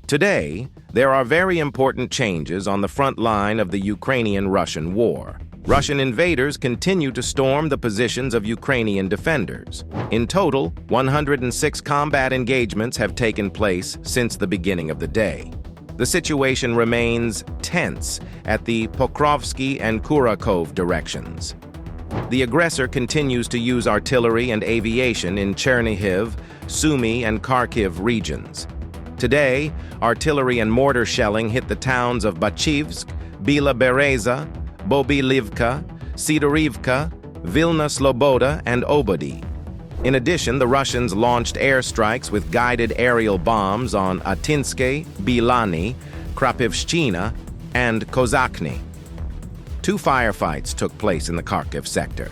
Today, there are very important changes on the front line of the Ukrainian-Russian war. Russian invaders continue to storm the positions of Ukrainian defenders. In total, 106 combat engagements have taken place since the beginning of the day. The situation remains tense at the Pokrovske and Kurakhove directions. The aggressor continues to use artillery and aviation in Chernihiv, Sumy and Kharkiv regions. Today, artillery and mortar shelling hit the towns of Bachivsk, Bila Bereza, Bobylivka, Sydorivka, Vilna Sloboda and Obody. In addition, the Russians launched airstrikes with guided aerial bombs on Atynske, Bilany, Khrapivshchyna and Kozachne. 2 firefights took place in the Kharkiv sector.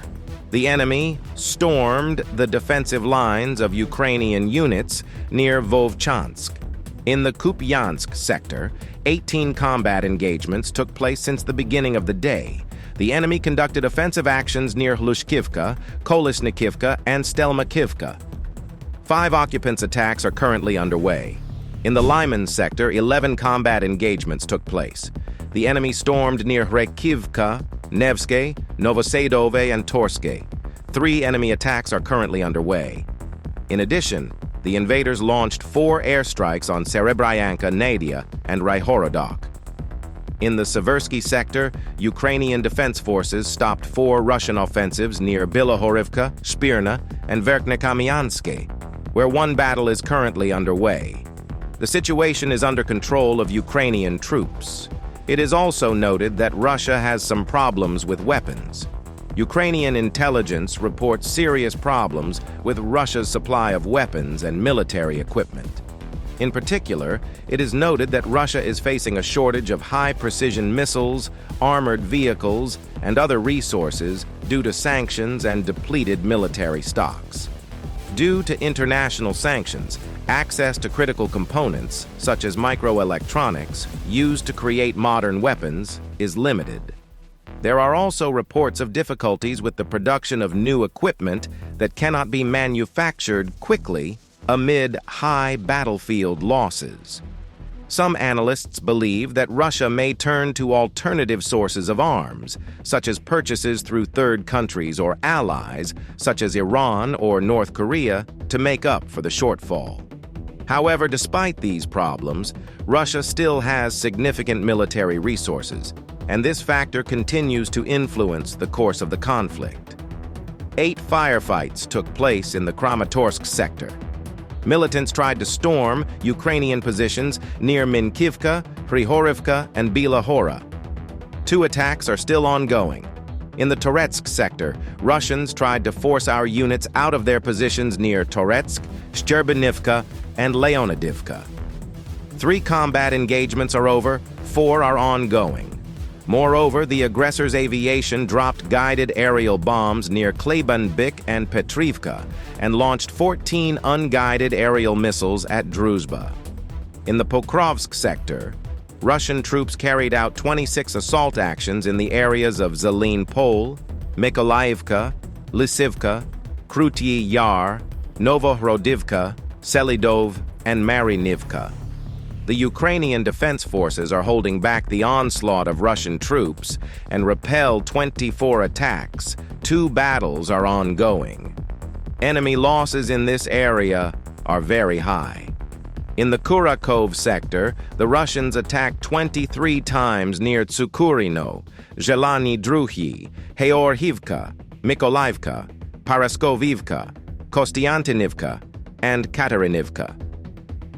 The enemy stormed the defensive lines of Ukrainian units near Vovchansk. In the Kupyansk sector, 18 combat engagements took place since the beginning of the day. The enemy conducted offensive actions near Hlushkivka, Kolisnykivka and Stelmakhivka. 5 occupants attacks are currently underway. In the Lyman sector, 11 combat engagements took place. The enemy stormed near Hlushkivka, Nevske, Novosadove and Torske. 3 enemy attacks are currently underway. In addition, the invaders launched 4 airstrikes on Serebryanka, Nadia, and Ryhorodok. In the Seversky sector, Ukrainian defense forces stopped 4 Russian offensives near Bilahorivka, Spirna, and Verkhnekamianske, where one battle is currently underway. The situation is under control of Ukrainian troops. It is also noted that Russia has some problems with weapons. Ukrainian intelligence reports serious problems with Russia's supply of weapons and military equipment. In particular, it is noted that Russia is facing a shortage of high-precision missiles, armored vehicles, and other resources due to sanctions and depleted military stocks. Due to international sanctions, access to critical components, such as microelectronics, used to create modern weapons, is limited. There are also reports of difficulties with the production of new equipment that cannot be manufactured quickly amid high battlefield losses. Some analysts believe that Russia may turn to alternative sources of arms, such as purchases through third countries or allies, such as Iran or North Korea, to make up for the shortfall. However, despite these problems, Russia still has significant military resources, and this factor continues to influence the course of the conflict. 8 firefights took place in the Kramatorsk sector. Militants tried to storm Ukrainian positions near Minkivka, Sydorivka, and Bila Bereza. 2 attacks are still ongoing. In the Toretsk sector, Russians tried to force our units out of their positions near Toretsk, Chernihiv, and Leonidivka. 3 combat engagements are over, 4 are ongoing. Moreover, the aggressor's aviation dropped guided aerial bombs near Bobylivka and Petrivka and launched 14 unguided aerial missiles at Druzhba. In the Pokrovsk sector, Russian troops carried out 26 assault actions in the areas of Zelene Pole, Mykolaiivka, Lysivka, Krutyi Yar, Novohrodivka, Selidov, and Marynivka. The Ukrainian defense forces are holding back the onslaught of Russian troops and repelled 24 attacks. 2 battles are ongoing. Enemy losses in this area are very high. In the Kurakhove sector, the Russians attacked 23 times near Tsukurino, Zelany Druhi, Chernihiv, Mykolaiivka, Paraskovivka, Kostiantynivka, and Katerinivka.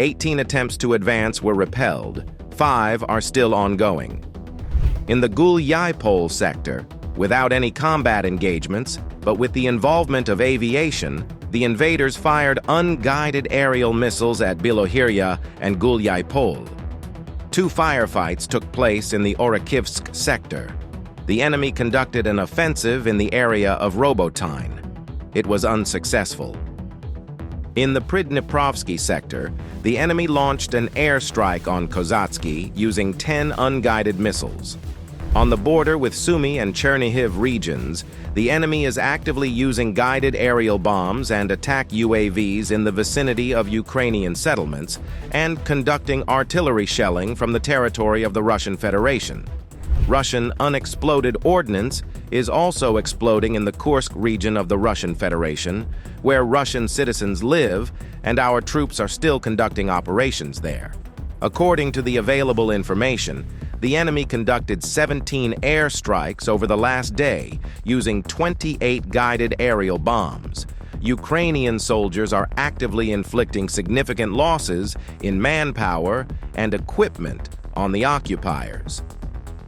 18 attempts to advance were repelled. 5 are still ongoing. In the Gulyai-Pol sector, without any combat engagements, but with the involvement of aviation, the invaders fired unguided aerial missiles at Bilohirya and Gulyai-Pol. 2 firefights took place in the Orakivsk sector. The enemy conducted an offensive in the area of Robotyne. It was unsuccessful. In the Pridniprovsky sector, the enemy launched an airstrike on Kozachne using 10 unguided missiles. On the border with Sumy and Chernihiv regions, the enemy is actively using guided aerial bombs and attack UAVs in the vicinity of Ukrainian settlements and conducting artillery shelling from the territory of the Russian Federation. Russian unexploded ordnance is also exploding in the Kursk region of the Russian Federation, where Russian citizens live, and our troops are still conducting operations there. According to the available information, the enemy conducted 17 airstrikes over the last day using 28 guided aerial bombs. Ukrainian soldiers are actively inflicting significant losses in manpower and equipment on the occupiers.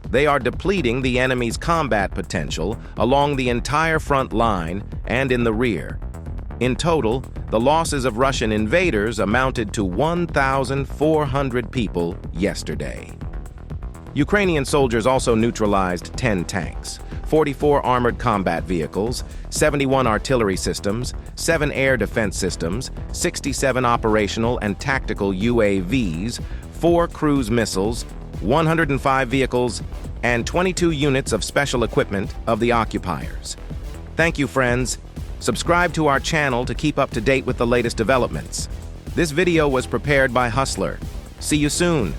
They are depleting the enemy's combat potential along the entire front line and in the rear. In total, the losses of Russian invaders amounted to 1,400 people yesterday. Ukrainian soldiers also neutralized 10 tanks, 44 armored combat vehicles, 71 artillery systems, 7 air defense systems, 67 operational and tactical UAVs, 4 cruise missiles, 105 vehicles, and 22 units of special equipment of the occupiers. Thank you, friends. Subscribe to our channel to keep up to date with the latest developments. This video was prepared by Hustler. See you soon.